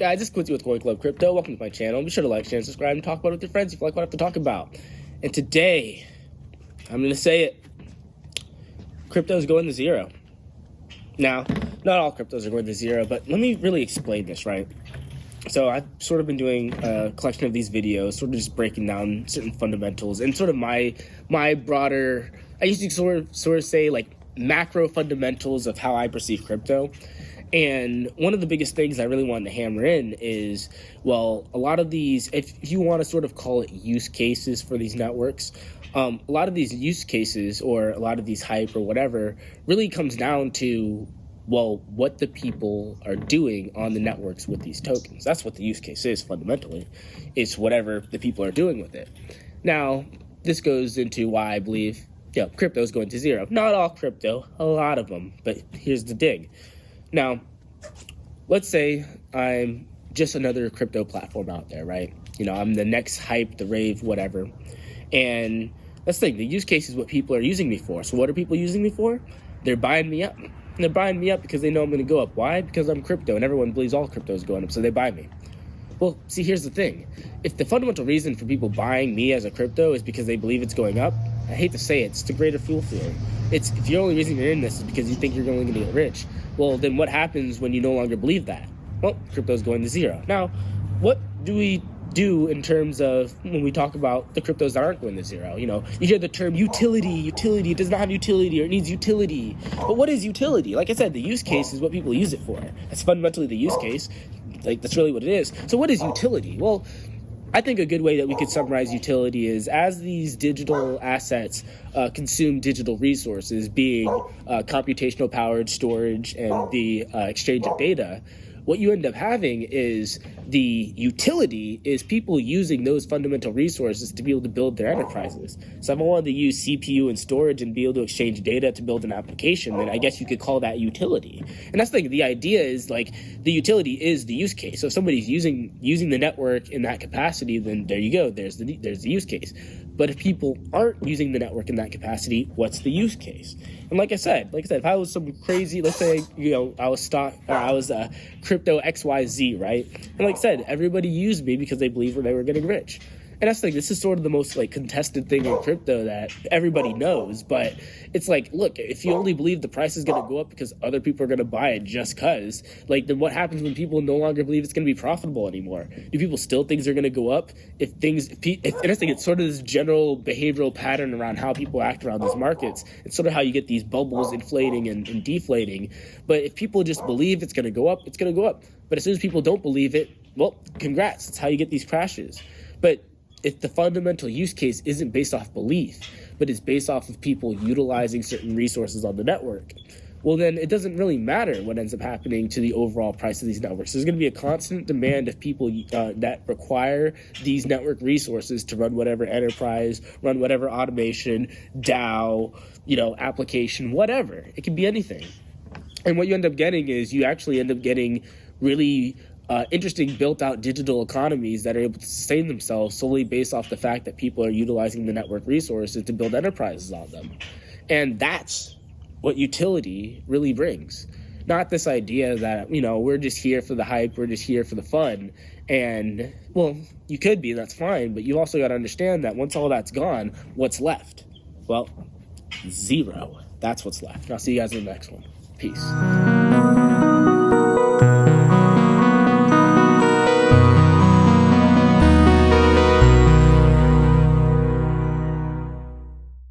guys, it's Quincy with Coin Club Crypto. Welcome to my channel. Be sure to like, share, and subscribe, and talk about it with your friends if you like what I have to talk about. And today, I'm going to say it, crypto is going to zero. Now, not all cryptos are going to zero, but let me really explain this, right? So I've sort of been doing a collection of these videos, sort of just breaking down certain fundamentals and sort of my broader, I used to sort of say like macro fundamentals of how I perceive crypto. And one of the biggest things I really wanted to hammer in is, well, a lot of these, if you want to sort of call it use cases for these networks, a lot of these use cases or a lot of these hype or whatever really comes down to, well, what the people are doing on the networks with these tokens. That's what the use case is fundamentally. It's whatever the people are doing with it. Now, this goes into why I believe, crypto is going to zero. Not all crypto, a lot of them, but here's the dig. Now, let's say I'm just another crypto platform out there, right? I'm the next hype, the rave, whatever. And that's the thing, the use case is what people are using me for. So what are people using me for? They're buying me up. And they're buying me up because they know I'm going to go up. Why? Because I'm crypto, and everyone believes all crypto is going up, so they buy me. Well, see, here's the thing. If the fundamental reason for people buying me as a crypto is because they believe it's going up, I hate to say it, it's the greater fool theory. It's if the only reason you're in this is because you think you're only going to get rich. Well, then what happens when you no longer believe that? Well, crypto is going to zero. Now, what do we do in terms of when we talk about the cryptos that aren't going to zero? You hear the term utility, it does not have utility or it needs utility. But what is utility? Like I said, the use case is what people use it for. That's fundamentally the use case. Like, that's really what it is. So what is utility? Well, I think a good way that we could summarize utility is as these digital assets consume digital resources, being computational powered storage and the exchange of data, what you end up having is the utility is people using those fundamental resources to be able to build their enterprises. So if I wanted to use CPU and storage and be able to exchange data to build an application, then I guess you could call that utility. And that's the idea is like the utility is the use case. So if somebody's using the network in that capacity, then there you go. There's the use case. But if people aren't using the network in that capacity, what's the use case? And like I said, if I was some crazy, let's say, I was crypto XYZ, right? And like I said, everybody used me because they believed they were getting rich. And that's this is sort of the most contested thing in crypto that everybody knows. But it's look, if you only believe the price is going to go up because other people are going to buy it just because, then what happens when people no longer believe it's going to be profitable anymore? Do people still think they're going to go up? And I think it's sort of this general behavioral pattern around how people act around these markets. It's sort of how you get these bubbles inflating and deflating. But if people just believe it's going to go up, it's going to go up. But as soon as people don't believe it, well, congrats. It's how you get these crashes. But if the fundamental use case isn't based off belief, but it's based off of people utilizing certain resources on the network, well, then it doesn't really matter what ends up happening to the overall price of these networks. There's going to be a constant demand of people that require these network resources to run whatever enterprise, run whatever automation, DAO, application, whatever. It can be anything. And what you end up getting is you actually end up getting really interesting built-out digital economies that are able to sustain themselves solely based off the fact that people are utilizing the network resources to build enterprises on them. And that's what utility really brings. Not this idea that, we're just here for the hype, we're just here for the fun. And, well, you could be, that's fine, but you also got to understand that once all that's gone, what's left? Well, zero. That's what's left. I'll see you guys in the next one. Peace.